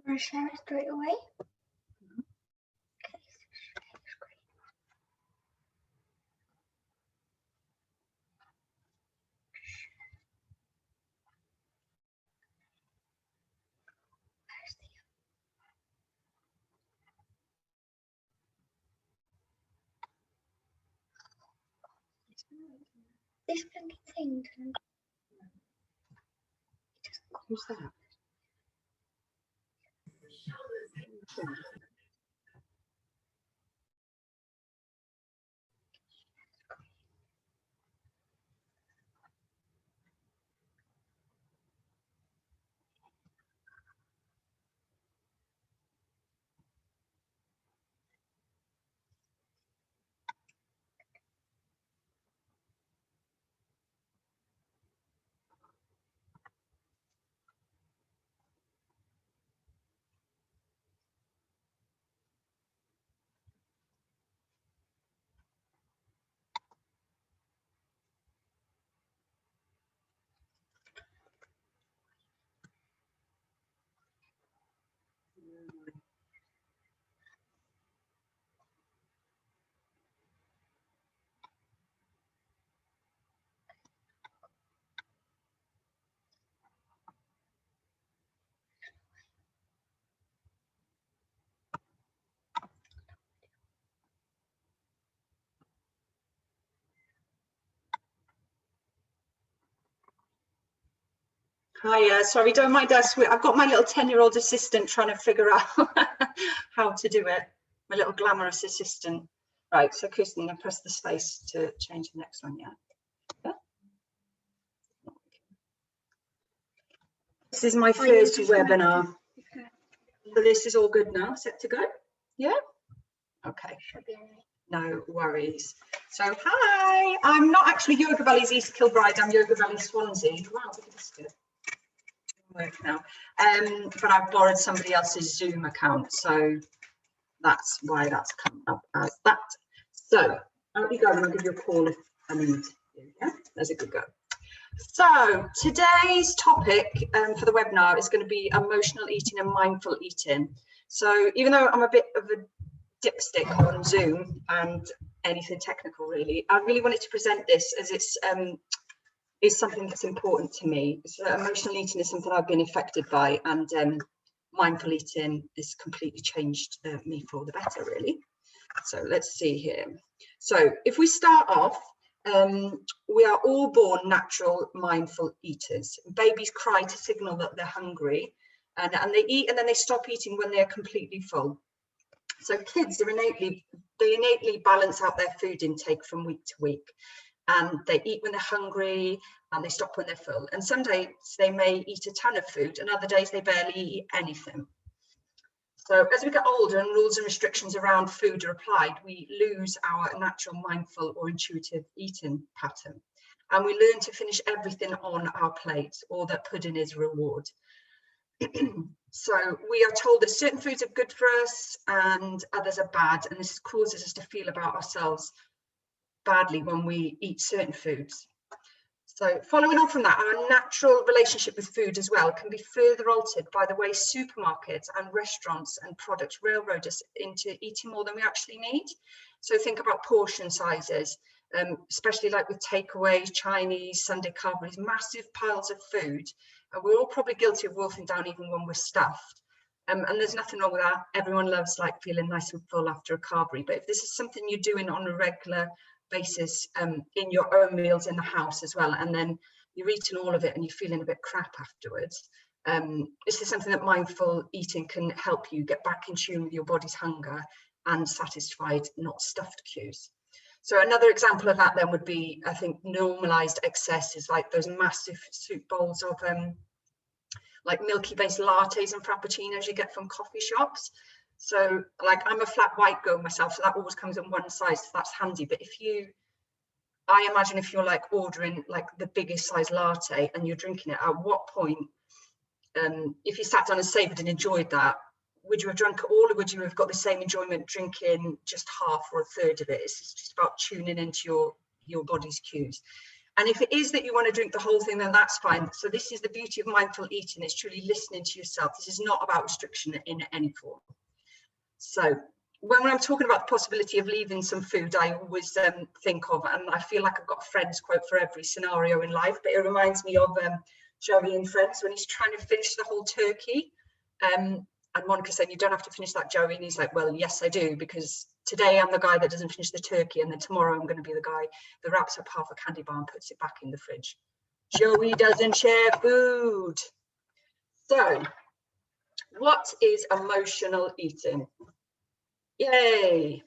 Want to share it straight away? Okay, so share your screen. Where's the this blinking thing? Who's that? Hi, sorry, don't mind us. I've got my little 10-year-old assistant trying to figure out how to do it. My little glamorous assistant. Right, so Kirsten, then press the space to change the next one, yeah? This is my first webinar. So this is all good now, set to go? Yeah? Okay. No worries. So hi, I'm not actually YogaBellies East Kilbride, I'm YogaBellies Swansea. Wow, look at this good. Work now. But I've borrowed somebody else's Zoom account, so that's why that's come up as that. So out you go, and I'll give you a call if I need you. Yeah, there's a good go. So today's topic for the webinar is going to be emotional eating and mindful eating. So even though I'm a bit of a dipstick on Zoom and anything technical really, I really wanted to present this as it's is something that's important to me. So emotional eating is something I've been affected by, and mindful eating has completely changed me for the better really. So let's see here. So if we start off, we are all born natural mindful eaters. Babies cry to signal that they're hungry, and they eat and then they stop eating when they're completely full. So kids are innately balance out their food intake from week to week, and they eat when they're hungry and they stop when they're full. And some days they may eat a ton of food, and other days they barely eat anything. So as we get older and rules and restrictions around food are applied, we lose our natural mindful or intuitive eating pattern, and we learn to finish everything on our plate, or that pudding is reward. So we are told that certain foods are good for us and others are bad, and this causes us to feel about ourselves badly when we eat certain foods. So following on from that, our natural relationship with food as well can be further altered by the way supermarkets and restaurants and products railroad us into eating more than we actually need. So think about portion sizes, especially like with takeaways, Chinese, Sunday carveries, massive piles of food. And we're all probably guilty of wolfing down even when we're stuffed. And there's nothing wrong with that. Everyone loves like feeling nice and full after a carvery. But if this is something you're doing on a regular basis in your own meals in the house as well, and then you're eating all of it and you're feeling a bit crap afterwards, this is something that mindful eating can help you get back in tune with your body's hunger and satisfied, not stuffed cues. So another example of that then would be, I think, normalized excess is like those massive soup bowls of like milky based lattes and frappuccinos you get from coffee shops. So like I'm a flat white girl myself, so that always comes in one size, so that's handy. But I imagine if you're like ordering like the biggest size latte and you're drinking it, at what point, if you sat down and savoured and enjoyed that, would you have drunk it all, or would you have got the same enjoyment drinking just half or a third of it? It's just about tuning into your body's cues. And if it is that you want to drink the whole thing, then that's fine. So this is the beauty of mindful eating. It's truly listening to yourself. This is not about restriction in any form. So when I'm talking about the possibility of leaving some food, I always think of, and I feel like I've got a Friends quote for every scenario in life, but it reminds me of Joey in Friends when he's trying to finish the whole turkey. And Monica said, you don't have to finish that, Joey. And he's like, well, yes, I do, because today I'm the guy that doesn't finish the turkey, and then tomorrow I'm going to be the guy that wraps up half a candy bar and puts it back in the fridge. Joey doesn't share food. So what is emotional eating? Yay.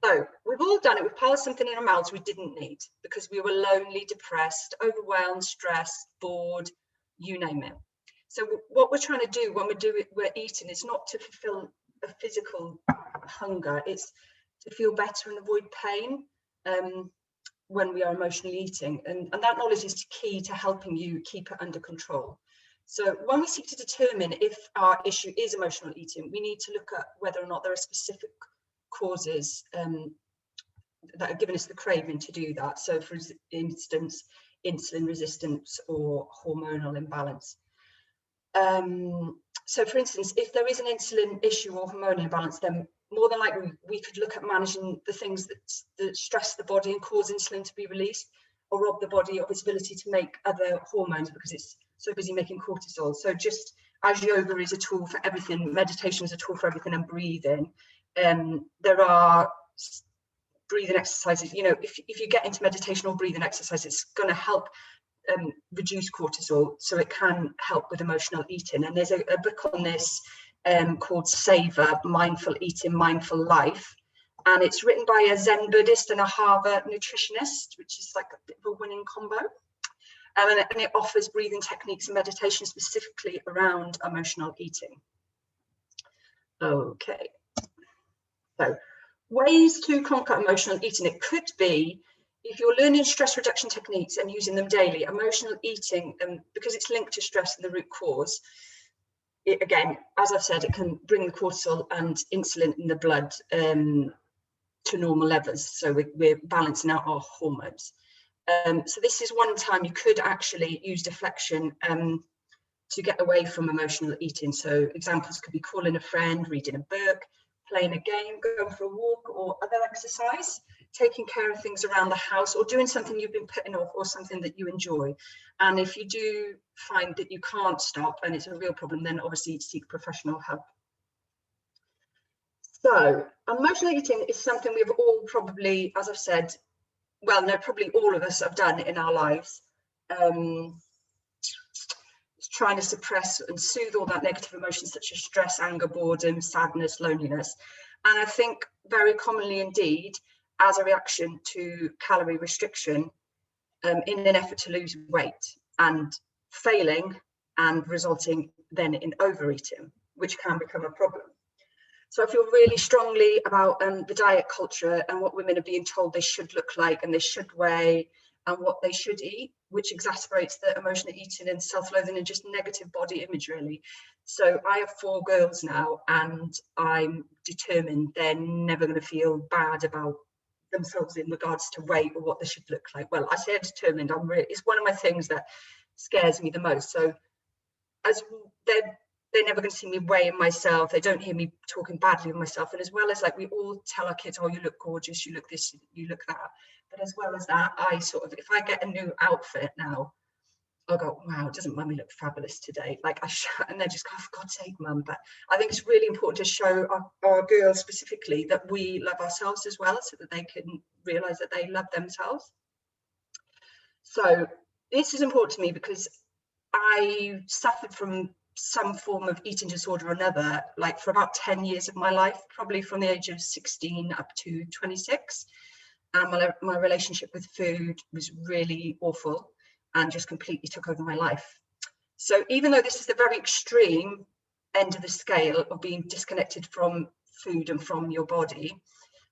So we've all done it. We've piled something in our mouths we didn't need because we were lonely, depressed, overwhelmed, stressed, bored, you name it. So what we're trying to do when we're eating is not to fulfill a physical hunger, it's to feel better and avoid pain when we are emotionally eating. And that knowledge is key to helping you keep it under control. So when we seek to determine if our issue is emotional eating, we need to look at whether or not there are specific causes that are giving us the craving to do that. So for instance, insulin resistance or hormonal imbalance. So for instance, if there is an insulin issue or hormonal imbalance, then more than likely we could look at managing the things that stress the body and cause insulin to be released, or rob the body of its ability to make other hormones because it's so busy making cortisol. So just as yoga is a tool for everything, meditation is a tool for everything, and breathing, there are breathing exercises. You know, if you get into meditation or breathing exercise, it's going to help reduce cortisol, so it can help with emotional eating. And there's a book on this called Savor, Mindful Eating, Mindful Life, and it's written by a Zen Buddhist and a Harvard nutritionist, which is like a bit of a winning combo. And it offers breathing techniques and meditation specifically around emotional eating. Okay, so ways to conquer emotional eating. It could be, if you're learning stress reduction techniques and using them daily, emotional eating, because it's linked to stress and the root cause, it, again, as I've said, it can bring the cortisol and insulin in the blood to normal levels. So we're balancing out our hormones. So this is one time you could actually use deflection to get away from emotional eating. So examples could be calling a friend, reading a book, playing a game, going for a walk or other exercise, taking care of things around the house, or doing something you've been putting off or something that you enjoy. And if you do find that you can't stop and it's a real problem, then obviously seek professional help. So emotional eating is something we've all probably, as I've said, well, no, probably all of us have done in our lives. Trying to suppress and soothe all that negative emotions such as stress, anger, boredom, sadness, loneliness. And I think very commonly indeed, as a reaction to calorie restriction, in an effort to lose weight, and failing and resulting then in overeating, which can become a problem. So I feel really strongly about the diet culture and what women are being told they should look like and they should weigh and what they should eat, which exacerbates the emotional eating and self-loathing and just negative body image, really. So I have 4 girls now, and I'm determined they're never going to feel bad about themselves in regards to weight or what they should look like. Well, I say I'm determined. It's one of my things that scares me the most. So as they're never going to see me weighing myself. They don't hear me talking badly of myself. And as well as, like, we all tell our kids, oh, you look gorgeous, you look this, you look that. But as well as that, I sort of, if I get a new outfit now, I'll go, wow, doesn't mummy look fabulous today? Like, and they're just, oh, for God's sake, mum. But I think it's really important to show our girls specifically that we love ourselves as well, so that they can realize that they love themselves. So this is important to me because I suffered from some form of eating disorder or another, like for about 10 years of my life, probably from the age of 16 up to 26. And my relationship with food was really awful and just completely took over my life. So even though this is the very extreme end of the scale of being disconnected from food and from your body,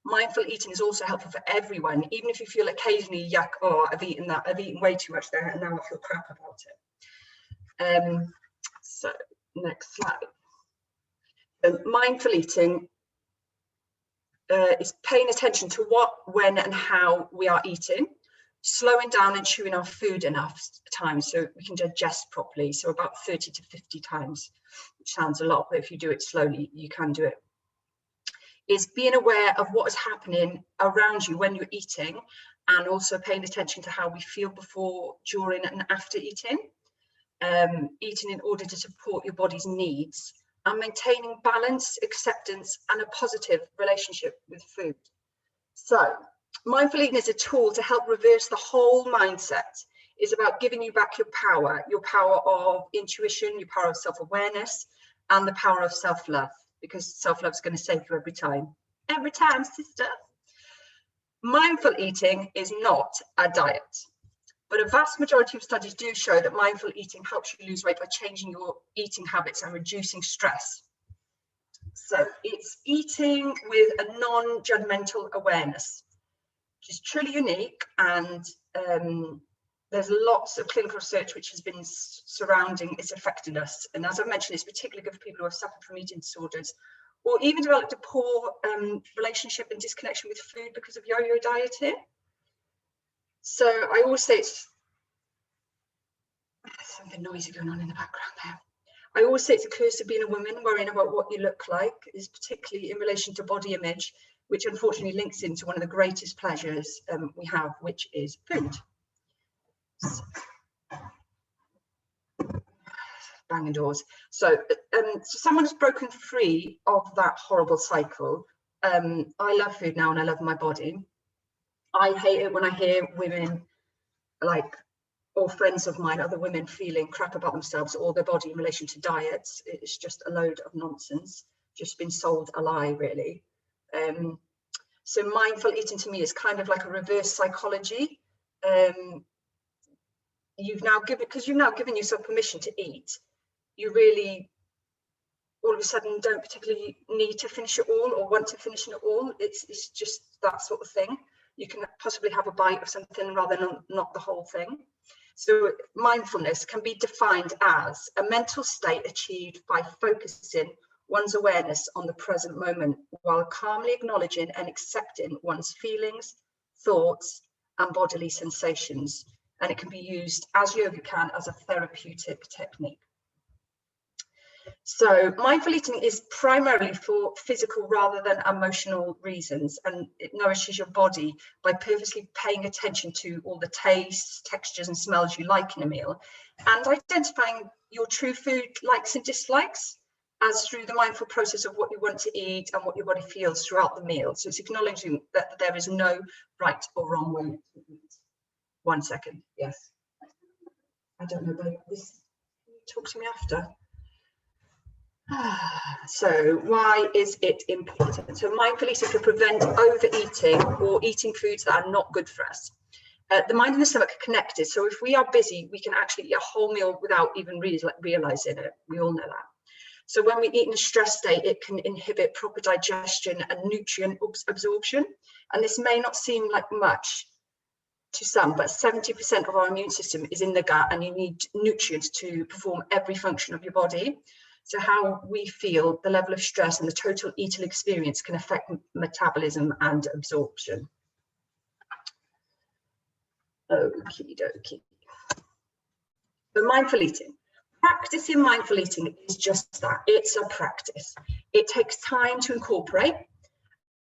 mindful eating is also helpful for everyone, even if you feel occasionally, yuck, oh, I've eaten way too much there and now I feel crap about it. So next slide. Mindful eating is paying attention to what, when and how we are eating, slowing down and chewing our food enough times so we can digest properly. So about 30 to 50 times, which sounds a lot, but if you do it slowly, you can do it. Is being aware of what is happening around you when you're eating, and also paying attention to how we feel before, during, and after eating. Eating in order to support your body's needs, and maintaining balance, acceptance, and a positive relationship with food. So, mindful eating is a tool to help reverse the whole mindset. It's about giving you back your power of intuition, your power of self-awareness, and the power of self-love, because self-love is going to save you every time. Every time, sister. Mindful eating is not a diet, but a vast majority of studies do show that mindful eating helps you lose weight by changing your eating habits and reducing stress. So it's eating with a non-judgmental awareness, which is truly unique, and there's lots of clinical research which has been surrounding its effectiveness. And as I mentioned, it's particularly good for people who have suffered from eating disorders, or even developed a poor relationship and disconnection with food because of yo-yo dieting. So I always say it's something noisy going on in the background there. I always say it's a curse of being a woman, worrying about what you look like, is particularly in relation to body image, which unfortunately links into one of the greatest pleasures we have, which is food. So, banging doors. So someone has broken free of that horrible cycle. I love food now and I love my body. I hate it when I hear women, like, or friends of mine, other women, feeling crap about themselves or their body in relation to diets. It's just a load of nonsense, just been sold a lie, really. So mindful eating to me is kind of like a reverse psychology. You've now given yourself permission to eat. You really, all of a sudden, don't particularly need to finish it all or want to finish it all. It's just that sort of thing. You can possibly have a bite of something rather than not the whole thing. So mindfulness can be defined as a mental state achieved by focusing one's awareness on the present moment while calmly acknowledging and accepting one's feelings, thoughts, and bodily sensations. And it can be used, as yoga can, as a therapeutic technique. So mindful eating is primarily for physical rather than emotional reasons, and it nourishes your body by purposely paying attention to all the tastes, textures, and smells you like in a meal, and identifying your true food likes and dislikes as through the mindful process of what you want to eat and what your body feels throughout the meal. So it's acknowledging that there is no right or wrong way to eat. 1 second. Yes. I don't know, but this, talk to me after. So why is it important? So mindful eating can prevent overeating or eating foods that are not good for us. The mind and the stomach are connected. So if we are busy, we can actually eat a whole meal without even realizing it. We all know that. So when we eat in a stress state, it can inhibit proper digestion and nutrient absorption. And this may not seem like much to some, but 70% of our immune system is in the gut, and you need nutrients to perform every function of your body. So how we feel, the level of stress, and the total eating experience can affect metabolism and absorption. Okie dokie. So mindful eating. Practicing mindful eating is just that. It's a practice. It takes time to incorporate,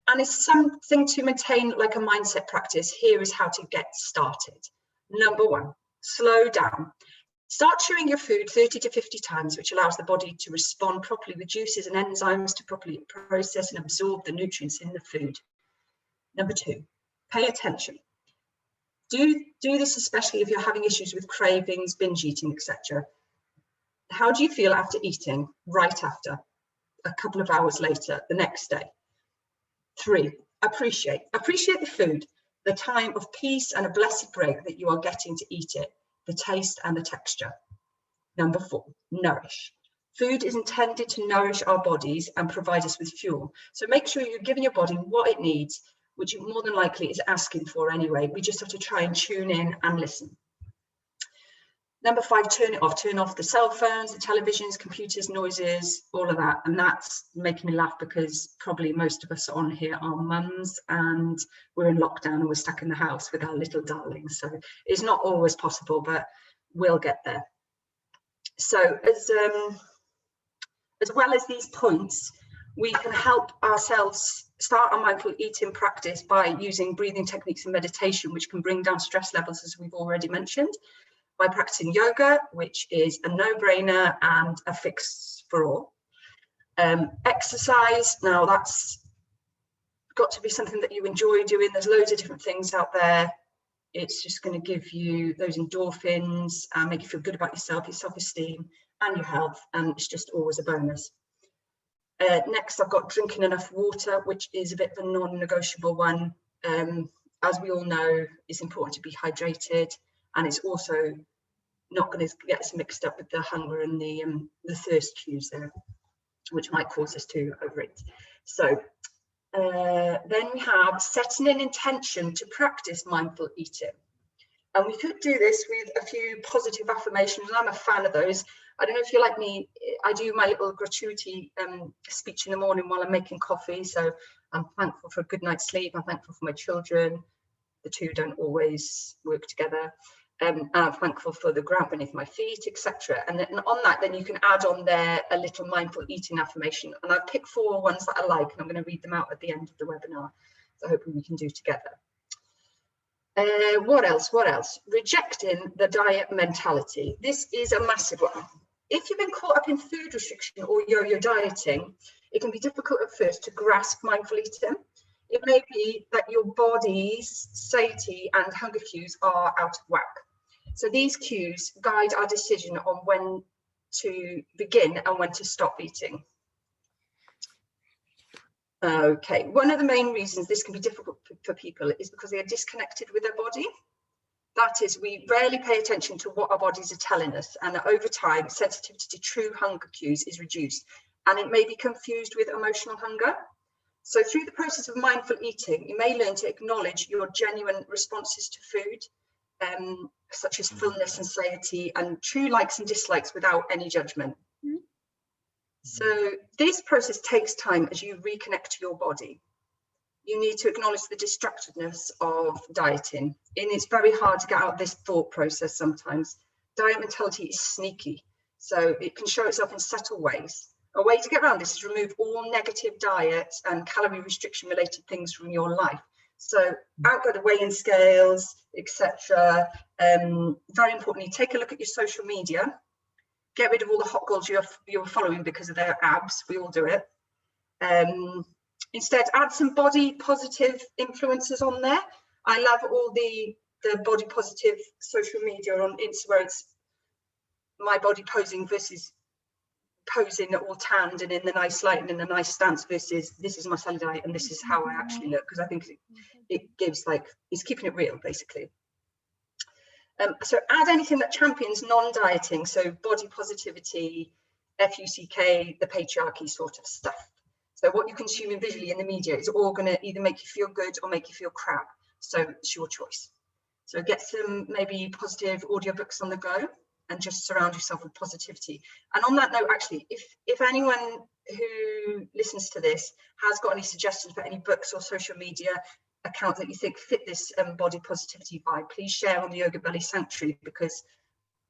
and it's something to maintain, like a mindset practice. Here is how to get started. Number 1, slow down. Start chewing your food 30 to 50 times, which allows the body to respond properly with juices and enzymes to properly process and absorb the nutrients in the food. Number 2, pay attention. Do this especially if you're having issues with cravings, binge eating, etc. How do you feel after eating? Right after, a couple of hours later, the next day. 3, appreciate the food, the time of peace and a blessed break that you are getting to eat it, the taste and the texture. Number 4, nourish. Food is intended to nourish our bodies and provide us with fuel. So make sure you're giving your body what it needs, which it more than likely is asking for anyway. We just have to try and tune in and listen. Number 5, turn it off. Turn off the cell phones, the televisions, computers, noises, all of that. And that's making me laugh because probably most of us on here are mums and we're in lockdown and we're stuck in the house with our little darlings. So it's not always possible, but we'll get there. So as well as these points, we can help ourselves start our mindful eating practice by using breathing techniques and meditation, which can bring down stress levels, as we've already mentioned, by practicing yoga, which is a no-brainer and a fix for all. Exercise, now that's got to be something that you enjoy doing. There's loads of different things out there. It's just going to give you those endorphins and make you feel good about yourself, your self-esteem and your health, and it's just always a bonus. Next, I've got drinking enough water, which is a bit of a non-negotiable one. As we all know, it's important to be hydrated, and it's also not going to get us mixed up with the hunger and the thirst cues there, which might cause us to overeat. So then we have setting an intention to practice mindful eating. And we could do this with a few positive affirmations, and I'm a fan of those. I don't know if you're like me, I do my little gratuity speech in the morning while I'm making coffee. So I'm thankful for a good night's sleep. I'm thankful for my children. The two don't always work together. I'm thankful for the ground beneath my feet, etc. And then on that, then you can add on there a little mindful eating affirmation. And I've picked 4 ones that I like, and I'm going to read them out at the end of the webinar. So hopefully we can do together. What else? Rejecting the diet mentality. This is a massive one. If you've been caught up in food restriction or yo-yo dieting, it can be difficult at first to grasp mindful eating. It may be that your body's satiety and hunger cues are out of whack. So these cues guide our decision on when to begin and when to stop eating. Okay, one of the main reasons this can be difficult for people is because they are disconnected with their body. That is, we rarely pay attention to what our bodies are telling us, and over time, sensitivity to true hunger cues is reduced, and it may be confused with emotional hunger. So through the process of mindful eating, you may learn to acknowledge your genuine responses to food, such as fullness and satiety, and true likes and dislikes without any judgment. So this process takes time as you reconnect to your body. You need to acknowledge the distractedness of dieting. And it's very hard to get out of this thought process sometimes. Diet mentality is sneaky, so it can show itself in subtle ways. A way to get around this is remove all negative diet and calorie restriction related things from your life. So outgo the weigh-in scales, etc. Very importantly, take a look at your social media. Get rid of all the hot girls you're following because of their abs. We all do it. Instead, add some body positive influencers on there. I love all the body positive social media on Insta, where it's my body posing versus posing all tanned and in the nice light and in the nice stance versus this is my cellulite and this is how I actually look, because I think it gives, like, it's keeping it real basically. So add anything that champions non-dieting, so body positivity, FUCK, the patriarchy sort of stuff. So what you're consuming visually in the media is all going to either make you feel good or make you feel crap. So it's your choice. So get some maybe positive audiobooks on the go and just surround yourself with positivity. And on that note, actually, if anyone who listens to this has got any suggestions for any books or social media accounts that you think fit this body positivity vibe, please share on the YogaBellies Sanctuary, because,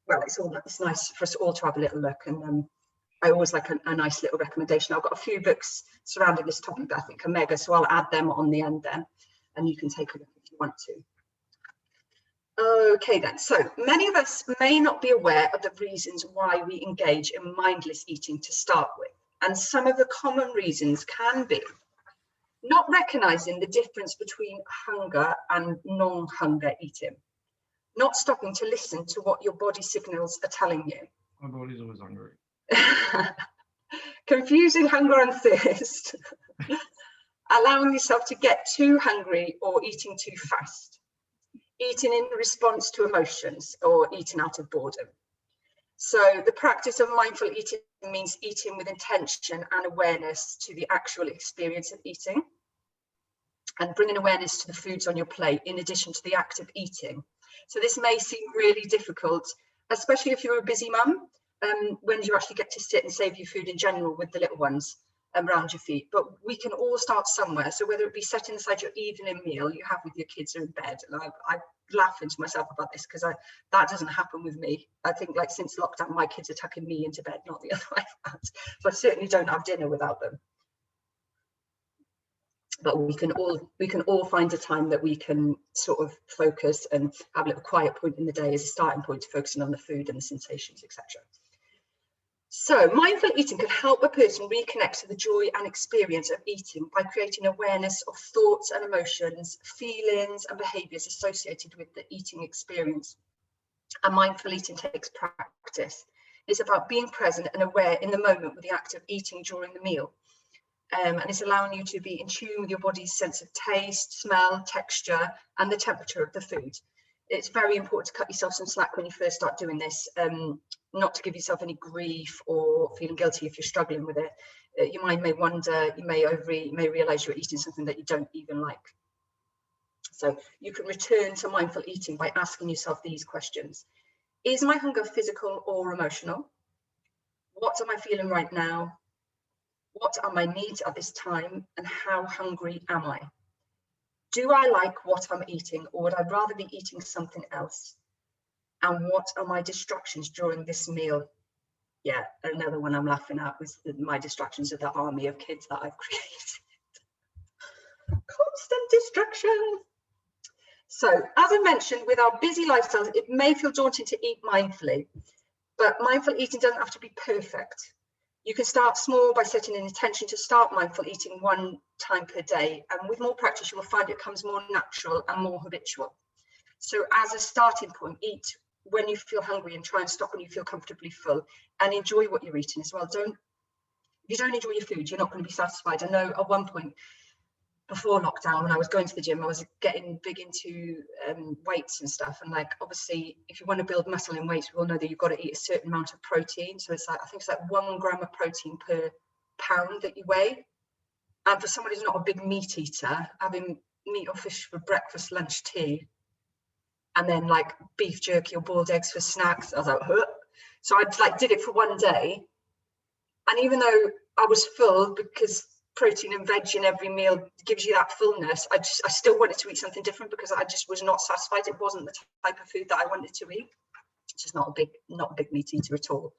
well, it's nice for us all to have a little look. And I always like a nice little recommendation. I've got a few books surrounding this topic that I think are mega, so I'll add them on the end then, and you can take a look if you want to. Okay then, so many of us may not be aware of the reasons why we engage in mindless eating to start with, and some of the common reasons can be not recognizing the difference between hunger and non-hunger eating, not stopping to listen to what your body signals are telling you. My body's always hungry. Confusing hunger and thirst, allowing yourself to get too hungry or eating too fast, eating in response to emotions or eating out of boredom. So the practice of mindful eating means eating with intention and awareness to the actual experience of eating, and bringing awareness to the foods on your plate in addition to the act of eating. So this may seem really difficult especially if you're a busy mum, when you actually get to sit and save your food in general with the little ones around your feet. But we can all start somewhere. So whether it be setting aside your evening meal you have with your kids are in bed, and I laugh into myself about this because that doesn't happen with me. I think like since lockdown, my kids are tucking me into bed, not the other way around. So I certainly don't have dinner without them. But we can all find a time that we can sort of focus and have a little quiet point in the day as a starting point to focusing on the food and the sensations, etc. So mindful eating can help a person reconnect to the joy and experience of eating by creating awareness of thoughts and emotions, feelings and behaviours associated with the eating experience. And mindful eating takes practice. It's about being present and aware in the moment with the act of eating during the meal. And it's allowing you to be in tune with your body's sense of taste, smell, texture, and the temperature of the food. It's very important to cut yourself some slack when you first start doing this, not to give yourself any grief or feeling guilty if you're struggling with it. Your mind may wander, you may overeat, you may realise you're eating something that you don't even like. So you can return to mindful eating by asking yourself these questions. Is my hunger physical or emotional? What am I feeling right now? What are my needs at this time, and how hungry am I? Do I like what I'm eating, or would I rather be eating something else? And what are my distractions during this meal? Yeah, another one I'm laughing at was my distractions of the army of kids that I've created. Constant distraction. So, as I mentioned, with our busy lifestyles, it may feel daunting to eat mindfully, but mindful eating doesn't have to be perfect. You can start small by setting an intention to start mindful eating one time per day. And with more practice, you will find it becomes more natural and more habitual. So as a starting point, eat when you feel hungry and try and stop when you feel comfortably full, and enjoy what you're eating as well. If you don't enjoy your food, you're not going to be satisfied. I know at one point before lockdown, when I was going to the gym, I was getting big into weights and stuff, and like obviously if you want to build muscle in weights, we all know that you've got to eat a certain amount of protein. So it's like, I think it's like 1 gram of protein per pound that you weigh. And for someone who's not a big meat eater, having meat or fish for breakfast, lunch, tea, and then like beef jerky or boiled eggs for snacks, I was like, huh. So I like did it for one day, and even though I was full because protein and veg in every meal gives you that fullness, I still wanted to eat something different because I just was not satisfied. It wasn't the type of food that I wanted to eat. Just not a big meat eater at all.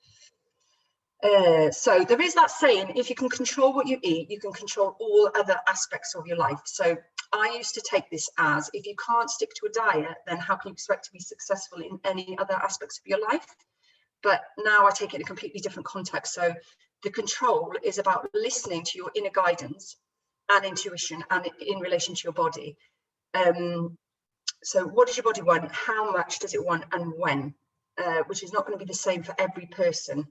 So there is that saying, if you can control what you eat, you can control all other aspects of your life. So I used to take this as, if you can't stick to a diet, then how can you expect to be successful in any other aspects of your life? But now I take it in a completely different context. So the control is about listening to your inner guidance and intuition and in relation to your body. So what does your body want? How much does it want and when? Which is not going to be the same for every person.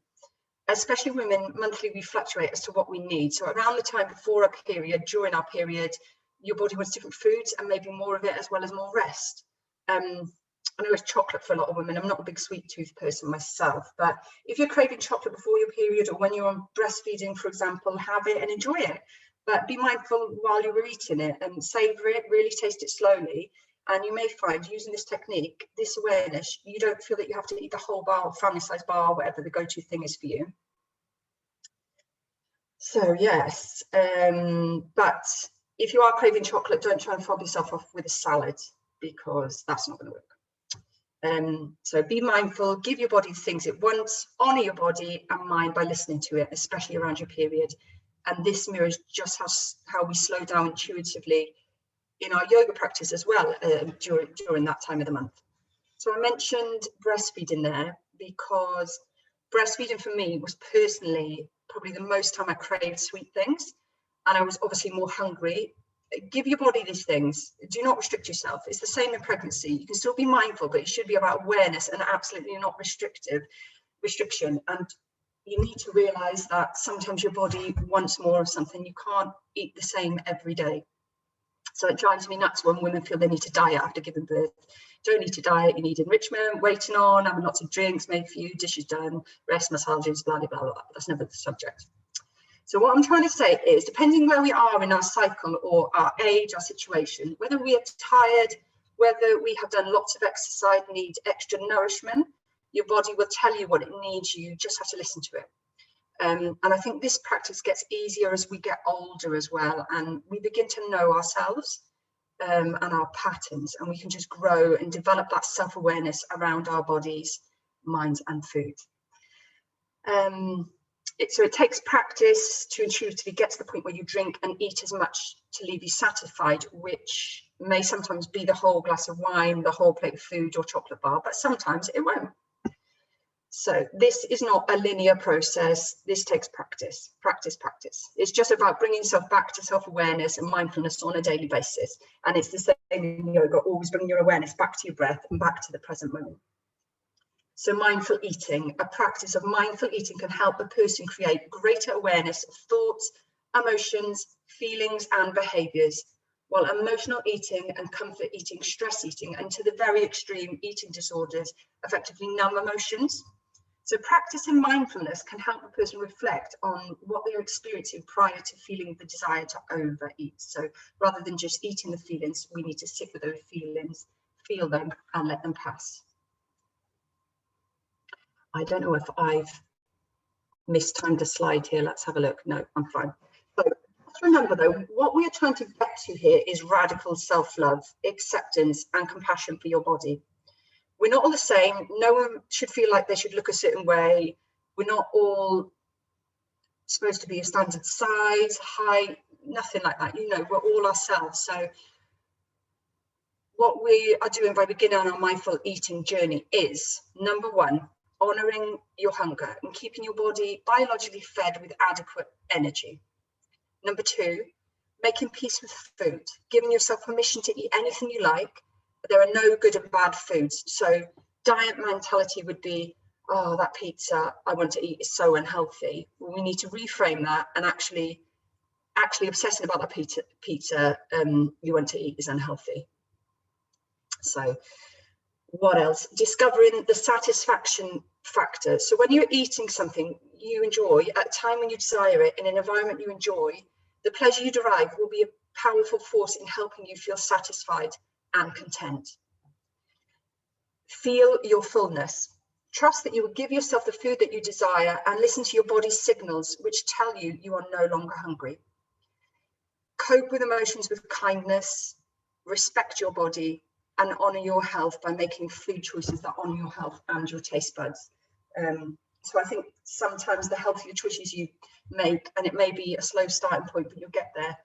Especially women, monthly we fluctuate as to what we need. So around the time before our period, during our period, your body wants different foods and maybe more of it as well as more rest. I know it's chocolate for a lot of women. I'm not a big sweet tooth person myself, but if you're craving chocolate before your period or when you're on breastfeeding, for example, have it and enjoy it. But be mindful while you're eating it and savor it, really taste it slowly. And you may find using this technique, this awareness, you don't feel that you have to eat the whole bar, family size bar, whatever the go-to thing is for you. So yes, but if you are craving chocolate, don't try and fob yourself off with a salad because that's not going to work. So be mindful, give your body the things it wants, honour your body and mind by listening to it, especially around your period. And this mirrors just how we slow down intuitively in our yoga practice as well during that time of the month. So I mentioned breastfeeding there because breastfeeding for me was personally probably the most time I craved sweet things, and I was obviously more hungry. Give your body these things. Do not restrict yourself. It's the same in pregnancy. You can still be mindful, but it should be about awareness and absolutely not restriction. And you need to realize that sometimes your body wants more of something. You can't eat the same every day. So it drives me nuts when women feel they need to diet after giving birth. You don't need to diet, you need enrichment, waiting on, having lots of drinks made for you, dishes done, rest, massages, blah, blah, blah. That's never the subject. So what I'm trying to say is, depending where we are in our cycle or our age, our situation, whether we are tired, whether we have done lots of exercise, need extra nourishment, Your body will tell you what it needs. You just have to listen to it. And I think this practice gets easier as we get older as well, and we begin to know ourselves and our patterns, and we can just grow and develop that self-awareness around our bodies, minds and food. So it takes practice to intuitively get to the point where you drink and eat as much to leave you satisfied, which may sometimes be the whole glass of wine, the whole plate of food or chocolate bar, but sometimes it won't. So this is not a linear process. This takes practice, practice. It's just about bringing yourself back to self-awareness and mindfulness on a daily basis. And it's the same in yoga, always bringing your awareness back to your breath and back to the present moment. So mindful eating, a practice of mindful eating can help a person create greater awareness of thoughts, emotions, feelings and behaviours, while emotional eating and comfort eating, stress eating, and to the very extreme eating disorders effectively numb emotions. So practicing mindfulness can help a person reflect on what they're experiencing prior to feeling the desire to overeat. So rather than just eating the feelings, we need to sit with those feelings, feel them and let them pass. I don't know if I've mistimed a slide here. Let's have a look. No, I'm fine. So let's remember though, what we are trying to get to here is radical self-love, acceptance and compassion for your body. We're not all the same. No one should feel like they should look a certain way. We're not all supposed to be a standard size, height, nothing like that. You know, we're all ourselves. So what we are doing by beginning on our mindful eating journey is, number one, honouring your hunger and keeping your body biologically fed with adequate energy. Number two, making peace with food, giving yourself permission to eat anything you like. There are no good and bad foods. So diet mentality would be, oh, that pizza I want to eat is so unhealthy. Well, we need to reframe that and actually obsessing about that pizza you want to eat is unhealthy. So what else? Discovering the satisfaction factor. So when you're eating something you enjoy at a time when you desire it in an environment you enjoy, the pleasure you derive will be a powerful force in helping you feel satisfied and content. Feel your fullness. Trust that you will give yourself the food that you desire and listen to your body's signals which tell you you are no longer hungry. Cope with emotions with kindness, respect your body and honour your health by making food choices that honour your health and your taste buds. So I think sometimes the healthier choices you make, and it may be a slow starting point, but you'll get there.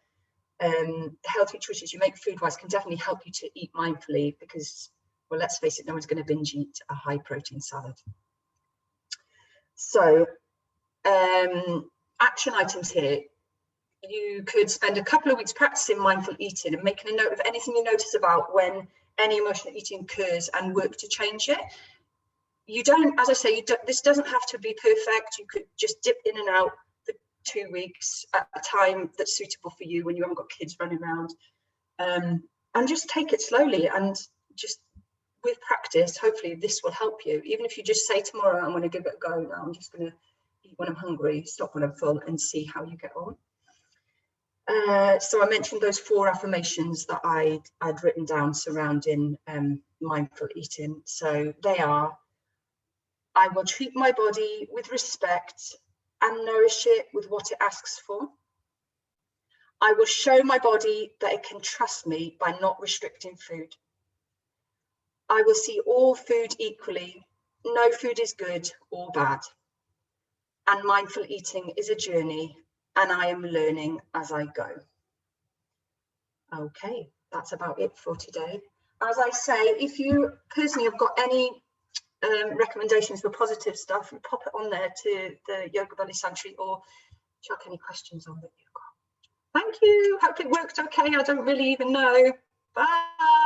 The healthy choices you make food-wise can definitely help you to eat mindfully because, well, let's face it, no one's going to binge eat a high-protein salad. So action items here. You could spend a couple of weeks practicing mindful eating and making a note of anything you notice about when any emotional eating occurs and work to change it. You don't, as I say, this doesn't have to be perfect. You could just dip in and out for 2 weeks at a time that's suitable for you when you haven't got kids running around, and just take it slowly and just with practice, hopefully this will help you. Even if you just say tomorrow, I'm going to give it a go now, I'm just going to eat when I'm hungry, stop when I'm full and see how you get on. So I mentioned those 4 affirmations that I'd written down surrounding mindful eating. So they are: I will treat my body with respect and nourish it with what it asks for. I will show my body that it can trust me by not restricting food. I will see all food equally. No food is good or bad. And mindful eating is a journey, and I am learning as I go. Okay, that's about it for today. As I say, if you personally have got any recommendations for positive stuff, pop it on there to the YogaBellies Swansea or chuck any questions on that you've got. Thank you. Hope it worked okay. I don't really even know. Bye.